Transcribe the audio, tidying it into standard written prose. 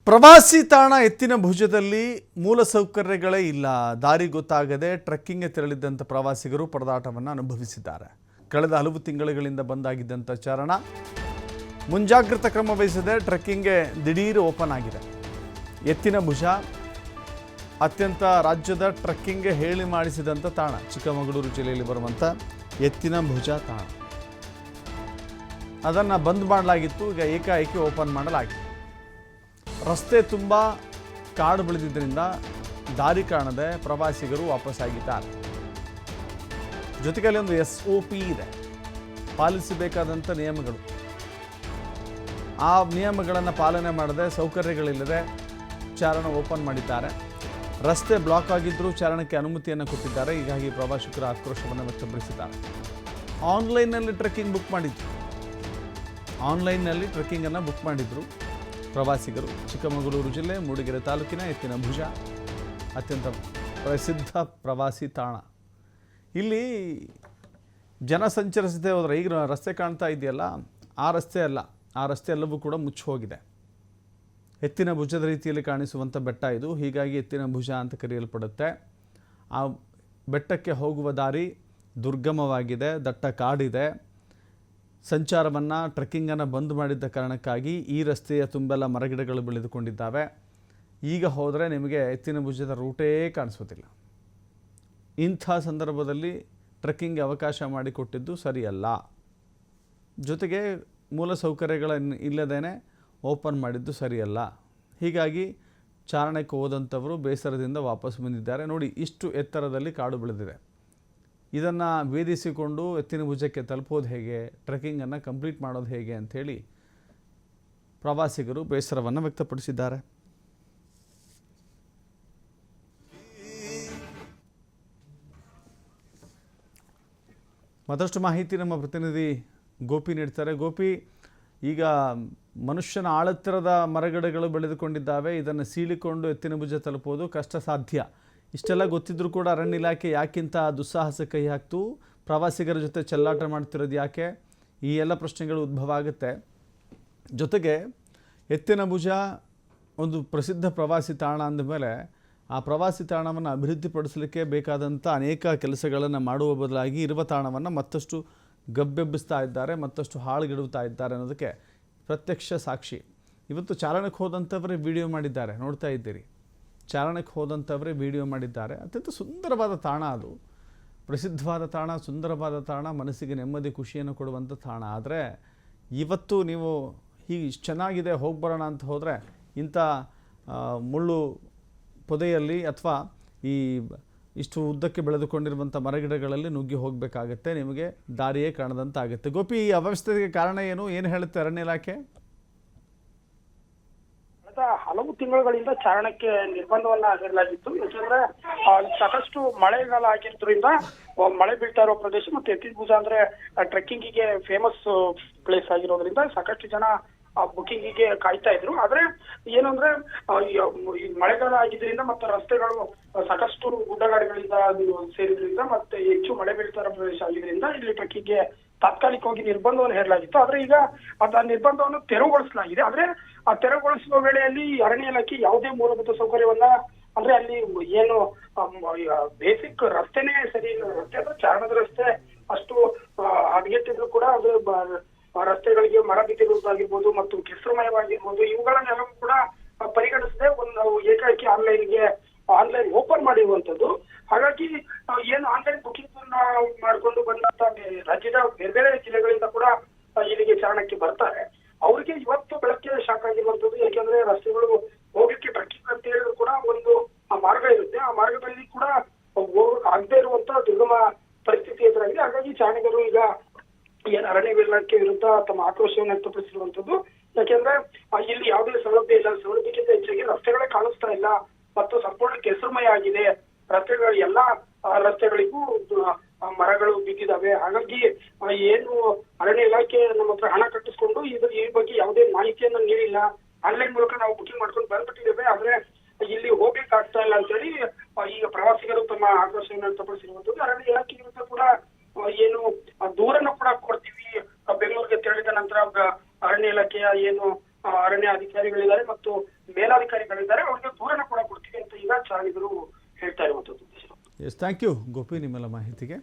ಪ್ರವಾಸಿ ತಾಣ ಎತ್ತಿನ ಭುಜದಲ್ಲಿ ಮೂಲಸೌಕರ್ಯಗಳೇ ಇಲ್ಲ. ದಾರಿ ಗೊತ್ತಾಗದೆ ಟ್ರೆಕ್ಕಿಂಗ್ಗೆ ತೆರಳಿದ್ದಂಥ ಪ್ರವಾಸಿಗರು ಪರದಾಟವನ್ನು ಅನುಭವಿಸಿದ್ದಾರೆ. ಕಳೆದ ಹಲವು ತಿಂಗಳುಗಳಿಂದ ಬಂದಾಗಿದ್ದಂಥ ಚಾರಣ ಮುಂಜಾಗ್ರತಾ ಕ್ರಮ ವಹಿಸದೆ ಟ್ರೆಕ್ಕಿಂಗ್ಗೆ ದಿಢೀರ್ ಓಪನ್ ಆಗಿದೆ. ಎತ್ತಿನ ಭುಜ ಅತ್ಯಂತ ರಾಜ್ಯದ ಟ್ರೆಕ್ಕಿಂಗ್ಗೆ ಹೇಳಿ ಮಾಡಿಸಿದಂಥ ತಾಣ ಚಿಕ್ಕಮಗಳೂರು ಜಿಲ್ಲೆಯಲ್ಲಿ ಬರುವಂಥ ಎತ್ತಿನ ಭುಜ ತಾಣ. ಅದನ್ನು ಬಂದ್ ಮಾಡಲಾಗಿತ್ತು, ಈಗ ಏಕಾಏಕಿ ಓಪನ್ ಮಾಡಲಾಗಿದೆ. ರಸ್ತೆ ತುಂಬ ಕಾಡು ಬೆಳೆದಿದ್ದರಿಂದ ದಾರಿ ಕಾಣದೆ ಪ್ರವಾಸಿಗರು ವಾಪಸ್ಸಾಗಿದ್ದಾರೆ. ಜೊತೆಗೆ ಅಲ್ಲಿ ಒಂದು SOP ಇದೆ, ಪಾಲಿಸಬೇಕಾದಂಥ ನಿಯಮಗಳು. ಆ ನಿಯಮಗಳನ್ನು ಪಾಲನೆ ಮಾಡದೆ ಸೌಕರ್ಯಗಳಿಲ್ಲದೆ ಚಾರಣ ಓಪನ್ ಮಾಡಿದ್ದಾರೆ. ರಸ್ತೆ ಬ್ಲಾಕ್ ಆಗಿದ್ದರೂ ಚಾರಣಕ್ಕೆ ಅನುಮತಿಯನ್ನು ಕೊಟ್ಟಿದ್ದಾರೆ. ಹೀಗಾಗಿ ಪ್ರವಾಸಿಗರ ಆಕ್ರೋಶವನ್ನು ವ್ಯಕ್ತಪಡಿಸಿದ್ದಾರೆ. ಆನ್ಲೈನ್ನಲ್ಲಿ ಟ್ರೆಕ್ಕಿಂಗ್ ಬುಕ್ ಮಾಡಿದ್ರು. ಆನ್ಲೈನ್ನಲ್ಲಿ ಟ್ರೆಕ್ಕಿಂಗನ್ನು ಬುಕ್ ಮಾಡಿದ್ರು ಪ್ರವಾಸಿಗರು. ಚಿಕ್ಕಮಗಳೂರು ಜಿಲ್ಲೆ ಮೂಡಿಗೆರೆ ತಾಲೂಕಿನ ಎತ್ತಿನ ಭುಜ ಅತ್ಯಂತ ಪ್ರಸಿದ್ಧ ಪ್ರವಾಸಿ ತಾಣ. ಇಲ್ಲಿ ಜನ ಸಂಚರಿಸದೆ ಹೋದರೆ, ಈಗ ರಸ್ತೆ ಕಾಣ್ತಾ ಇದೆಯಲ್ಲ, ಆ ರಸ್ತೆ ಅಲ್ಲ, ಆ ರಸ್ತೆ ಎಲ್ಲವೂ ಕೂಡ ಮುಚ್ಚಿ ಹೋಗಿದೆ. ಎತ್ತಿನ ಭುಜದ ರೀತಿಯಲ್ಲಿ ಕಾಣಿಸುವಂಥ ಬೆಟ್ಟ ಇದು. ಹೀಗಾಗಿ ಎತ್ತಿನ ಭುಜ ಅಂತ ಕರೆಯಲ್ಪಡುತ್ತೆ. ಆ ಬೆಟ್ಟಕ್ಕೆ ಹೋಗುವ ದಾರಿ ದುರ್ಗಮವಾಗಿದೆ, ದಟ್ಟ ಕಾಡಿದೆ. ಸಂಚಾರವನ್ನು, ಟ್ರೆಕ್ಕಿಂಗನ್ನು ಬಂದ್ ಮಾಡಿದ್ದ ಕಾರಣಕ್ಕಾಗಿ ಈ ರಸ್ತೆಯ ತುಂಬೆಲ್ಲ ಮರಗಿಡಗಳು ಬೆಳೆದುಕೊಂಡಿದ್ದಾವೆ. ಈಗ ಹೋದರೆ ನಿಮಗೆ ಎತ್ತಿನ ಭುಜದ ರೂಟೇ ಕಾಣಿಸೋದಿಲ್ಲ. ಇಂಥ ಸಂದರ್ಭದಲ್ಲಿ ಟ್ರೆಕ್ಕಿಂಗ್ಗೆ ಅವಕಾಶ ಮಾಡಿಕೊಟ್ಟಿದ್ದು ಸರಿಯಲ್ಲ. ಜೊತೆಗೆ ಮೂಲ ಸೌಕರ್ಯಗಳನ್ನು ಇಲ್ಲದೇ ಓಪನ್ ಮಾಡಿದ್ದು ಸರಿಯಲ್ಲ. ಹೀಗಾಗಿ ಚಾರಣಕ್ಕೆ ಹೋದಂಥವರು ಬೇಸರದಿಂದ ವಾಪಸ್ ಬಂದಿದ್ದಾರೆ. ನೋಡಿ, ಇಷ್ಟು ಎತ್ತರದಲ್ಲಿ ಕಾಡು ಬೆಳೆದಿದೆ. ಇದನ್ನು ವೇದಿಸಿಕೊಂಡು ಎತ್ತಿನ ಭುಜಕ್ಕೆ ತಲುಪೋದು ಹೇಗೆ, ಟ್ರೆಕ್ಕಿಂಗನ್ನು ಕಂಪ್ಲೀಟ್ ಮಾಡೋದು ಹೇಗೆ ಅಂಥೇಳಿ ಪ್ರವಾಸಿಗರು ಬೇಸರವನ್ನು ವ್ಯಕ್ತಪಡಿಸಿದ್ದಾರೆ. ಮತ್ತಷ್ಟು ಮಾಹಿತಿ ನಮ್ಮ ಪ್ರತಿನಿಧಿ ಗೋಪಿ ನೀಡ್ತಾರೆ. ಗೋಪಿ, ಈಗ ಮನುಷ್ಯನ ಆಳತ್ತರದ ಮರಗಿಡಗಳು ಬೆಳೆದುಕೊಂಡಿದ್ದಾವೆ. ಇದನ್ನು ಸೀಳಿಕೊಂಡು ಎತ್ತಿನ ಭುಜ ತಲುಪೋದು ಕಷ್ಟ ಸಾಧ್ಯ. ಇಷ್ಟೆಲ್ಲ ಗೊತ್ತಿದ್ರೂ ಕೂಡ ಅರಣ್ಯ ಇಲಾಖೆ ಯಾಕಿಂತ ದುಸ್ಸಾಹಸ ಕೈ ಹಾಕ್ತು? ಪ್ರವಾಸಿಗರ ಜೊತೆ ಚೆಲ್ಲಾಟ ಮಾಡ್ತಿರೋದು ಯಾಕೆ? ಈ ಎಲ್ಲ ಪ್ರಶ್ನೆಗಳು ಉದ್ಭವ ಆಗುತ್ತೆ. ಜೊತೆಗೆ ಎತ್ತಿನ ಭುಜ ಒಂದು ಪ್ರಸಿದ್ಧ ಪ್ರವಾಸಿ ತಾಣ ಅಂದಮೇಲೆ ಆ ಪ್ರವಾಸಿ ತಾಣವನ್ನು ಅಭಿವೃದ್ಧಿಪಡಿಸಲಿಕ್ಕೆ ಬೇಕಾದಂಥ ಅನೇಕ ಕೆಲಸಗಳನ್ನು ಮಾಡುವ ಬದಲಾಗಿ ಇರುವ ತಾಣವನ್ನು ಮತ್ತಷ್ಟು ಗಬ್ಬೆಬ್ಬಿಸ್ತಾ ಇದ್ದಾರೆ, ಮತ್ತಷ್ಟು ಹಾಳುಗೆಡುತ್ತಾ ಇದ್ದಾರೆ ಅನ್ನೋದಕ್ಕೆ ಪ್ರತ್ಯಕ್ಷ ಸಾಕ್ಷಿ. ಇವತ್ತು ಚಾರಣಕ್ಕೆ ಹೋದಂಥವರೇ ವಿಡಿಯೋ ಮಾಡಿದ್ದಾರೆ, ನೋಡ್ತಾ ಇದ್ದೀರಿ. ಚಾರಣಕ್ಕೆ ಹೋದಂಥವರೇ ವಿಡಿಯೋ ಮಾಡಿದ್ದಾರೆ. ಅತ್ಯಂತ ಸುಂದರವಾದ ತಾಣ ಅದು, ಪ್ರಸಿದ್ಧವಾದ ತಾಣ, ಸುಂದರವಾದ ತಾಣ, ಮನಸ್ಸಿಗೆ ನೆಮ್ಮದಿ ಖುಷಿಯನ್ನು ಕೊಡುವಂಥ ತಾಣ. ಆದರೆ ಇವತ್ತು ನೀವು ಹೀಗೆ ಇಷ್ಟು ಚೆನ್ನಾಗಿದೆ ಹೋಗ್ಬರೋಣ ಅಂತ ಹೋದರೆ ಇಂಥ ಮುಳ್ಳು ಪೊದೆಯಲ್ಲಿ ಅಥವಾ ಈ ಇಷ್ಟು ಉದ್ದಕ್ಕೆ ಬೆಳೆದುಕೊಂಡಿರುವಂಥ ಮರಗಿಡಗಳಲ್ಲಿ ನುಗ್ಗಿ ಹೋಗಬೇಕಾಗತ್ತೆ. ನಿಮಗೆ ದಾರಿಯೇ ಕಾಣದಂತಾಗುತ್ತೆ. ಗೋಪಿ, ಈ ಅವ್ಯವಸ್ಥೆಗೆ ಕಾರಣ ಏನು ಹೇಳುತ್ತೆ ಅರಣ್ಯ ಇಲಾಖೆ? ಹಲವು ತಿಂಗಳುಗಳಿಂದ ಚಾರಣಕ್ಕೆ ನಿರ್ಬಂಧವನ್ನ ಹೇರಲಾಗಿತ್ತು. ಯಾಕೆಂದ್ರೆ ಸಾಕಷ್ಟು ಮಳೆಗಾಲ ಆಗಿರೋದ್ರಿಂದ ಮಳೆ ಬೀಳ್ತಾ ಇರೋ ಪ್ರದೇಶ ಮತ್ತು ಎತ್ತಿನ ಭುಜ ಅಂದ್ರೆ ಟ್ರೆಕ್ಕಿಂಗಿಗೆ ಫೇಮಸ್ ಪ್ಲೇಸ್ ಆಗಿರೋದ್ರಿಂದ ಸಾಕಷ್ಟು ಜನ ಬುಕಿಂಗಿಗೆ ಕಾಯ್ತಾ ಇದ್ರು. ಆದ್ರೆ ಏನಂದ್ರೆ ಮಳೆಗಾಲ ಆಗಿದ್ರಿಂದ ಮತ್ತೆ ರಸ್ತೆಗಳು ಸಾಕಷ್ಟು ಗುಡ್ಡಗಾಡುಗಳಿಂದ ಸೇರಿದ್ರಿಂದ ಮತ್ತೆ ಹೆಚ್ಚು ಮಳೆ ಬೀಳ್ತಾ ಇರೋ ಪ್ರದೇಶ ಆಗಿದ್ರಿಂದ ಇಲ್ಲಿ ಟ್ರೆಕ್ಕಿಂಗ್ಗೆ ತಾತ್ಕಾಲಿಕವಾಗಿ ನಿರ್ಬಂಧವನ್ನು ಹೇರಲಾಗಿತ್ತು. ಆದ್ರೆ ಈಗ ಆ ನಿರ್ಬಂಧವನ್ನು ತೆರವುಗೊಳಿಸಲಾಗಿದೆ. ಆದ್ರೆ ಆ ತೆರವುಗೊಳಿಸುವ ವೇಳೆಯಲ್ಲಿ ಅರಣ್ಯ ಇಲಾಖೆ ಯಾವುದೇ ಮೂಲಭೂತ ಸೌಕರ್ಯವನ್ನ, ಅಂದ್ರೆ ಅಲ್ಲಿ ಏನು ಬೇಸಿಕ್ ರಸ್ತೆನೇ ಸರಿ ಇಲ್ಲ. ರಸ್ತೆ ಅಂದ್ರೆ ಚಾರಣದ ರಸ್ತೆ ಅಷ್ಟು ಹದಗೆಟ್ಟಿದ್ರು ಕೂಡ ಅದು ರಸ್ತೆಗಳಿಗೆ ಮರ ಬಿದ್ದಿರುವುದಾಗಿರ್ಬೋದು ಮತ್ತು ಕೆಸರುಮಯವಾಗಿರ್ಬೋದು, ಇವುಗಳನ್ನೆಲ್ಲ ಕೂಡ ಪರಿಗಣಿಸದೆ ಒಂದು ಏಕಾಏಕಿ ಆನ್ಲೈನ್ ಓಪನ್ ಮಾಡಿರುವಂತದ್ದು. ಹಾಗಾಗಿ ಏನು ಆನ್ಲೈನ್ ಬುಕಿಂಗ್ ಮಾಡ್ಕೊಂಡು ಬಂದಂತ ರಾಜ್ಯದ ಬೇರೆ ಬೇರೆ ಜಿಲ್ಲೆಗಳಿಂದ ಕೂಡ ಇಲ್ಲಿಗೆ ಚಾರಣಕ್ಕೆ ಬರ್ತಾರೆ. ಅವ್ರಿಗೆ ಇವತ್ತು ಬೆಳಗ್ಗೆ ಶಾಕ್ ಆಗಿರುವಂತದ್ದು. ಯಾಕೆಂದ್ರೆ ರಸ್ತೆಗಳು ಹೋಗ್ಲಿಕ್ಕೆ ಟ್ರೆಕ್ಕಿಂಗ್ ಅಂತ ಹೇಳಿದ್ರು ಕೂಡ ಒಂದು ಮಾರ್ಗ ಇರುತ್ತೆ. ಆ ಮಾರ್ಗದಲ್ಲಿ ಕೂಡ ಆಗದೆ ಇರುವಂತ ದುರ್ಗಮ ಪರಿಸ್ಥಿತಿ ಎದುರಾಗಿದೆ. ಹಾಗಾಗಿ ಚಾರಣಿಗರು ಈಗ ಏನು ಅರಣ್ಯ ಇಲಾಖೆ ವಿರುದ್ಧ ತಮ್ಮ ಆಕ್ರೋಶವನ್ನು ವ್ಯಕ್ತಪಡಿಸಿರುವಂತದ್ದು. ಯಾಕೆಂದ್ರೆ ಇಲ್ಲಿ ಯಾವುದೇ ಸೌಲಭ್ಯ ಇಲ್ಲ, ಸೌಲಭ್ಯಕ್ಕಿಂತ ಹೆಚ್ಚಾಗಿ ರಸ್ತೆಗಳೇ ಕಾಣಿಸ್ತಾ ಇಲ್ಲ ಮತ್ತು ಸಂಪೂರ್ಣ ಕೆಸರುಮಯ ಆಗಿದೆ. ರಸ್ತೆಗಳು ಎಲ್ಲಾ ರಸ್ತೆಗಳಿಗೂ ಮರಗಳು ಬಿದ್ದಿದ್ದಾವೆ. ಹಾಗಾಗಿ ಏನು ಅರಣ್ಯ ಇಲಾಖೆ ನಮ್ಮ ಹತ್ರ ಹಣ ಕಟ್ಟಿಸ್ಕೊಂಡು ಈ ಬಗ್ಗೆ ಯಾವುದೇ ಮಾಹಿತಿಯನ್ನು ನೀಡಿಲ್ಲ. ಆನ್ಲೈನ್ ಮೂಲಕ ನಾವು ಬುಕಿಂಗ್ ಮಾಡ್ಕೊಂಡು ಬಂದ್ಬಿಟ್ಟಿದ್ದೇವೆ, ಆದ್ರೆ ಇಲ್ಲಿ ಹೋಗ್ಲಿಕ್ಕೆ ಆಗ್ತಾ ಇಲ್ಲ ಅಂತ ಹೇಳಿ ಈಗ ಪ್ರವಾಸಿಗರು ತಮ್ಮ ಆಕ್ರೋಶವನ್ನು ವ್ಯಕ್ತಪಡಿಸಿರುವಂತದ್ದು. ಅರಣ್ಯ ಇಲಾಖೆ ವಿರುದ್ಧ ಕೂಡ ಏನು ದೂರನ್ನು ಕೂಡ ಕೊಡ್ತೀವಿ ಬೆಂಗಳೂರಿಗೆ ತೆರಳಿದ ನಂತರ ಅರಣ್ಯ ಇಲಾಖೆಯ ಏನು ಅರಣ್ಯ ಅಧಿಕಾರಿಗಳಿದ್ದಾರೆ ಮತ್ತು ಮೇಲಾ ಜಿಲ್ಲಾಧಿಕಾರಿಗಳಿದ್ದಾರೆ, ಅವರಿಗೆ ದೂರನ ಕೂಡ ಕೊಡ್ತೀವಿ ಅಂತ ಈಗ ಚಾರಣಿಗರು ಹೇಳ್ತಾ ಇರುವಂತದ್ದು. ಎಸ್, ಥ್ಯಾಂಕ್ ಯು ಗೋಪಿ ನಿಮ್ಮೆಲ್ಲ ಮಾಹಿತಿಗೆ.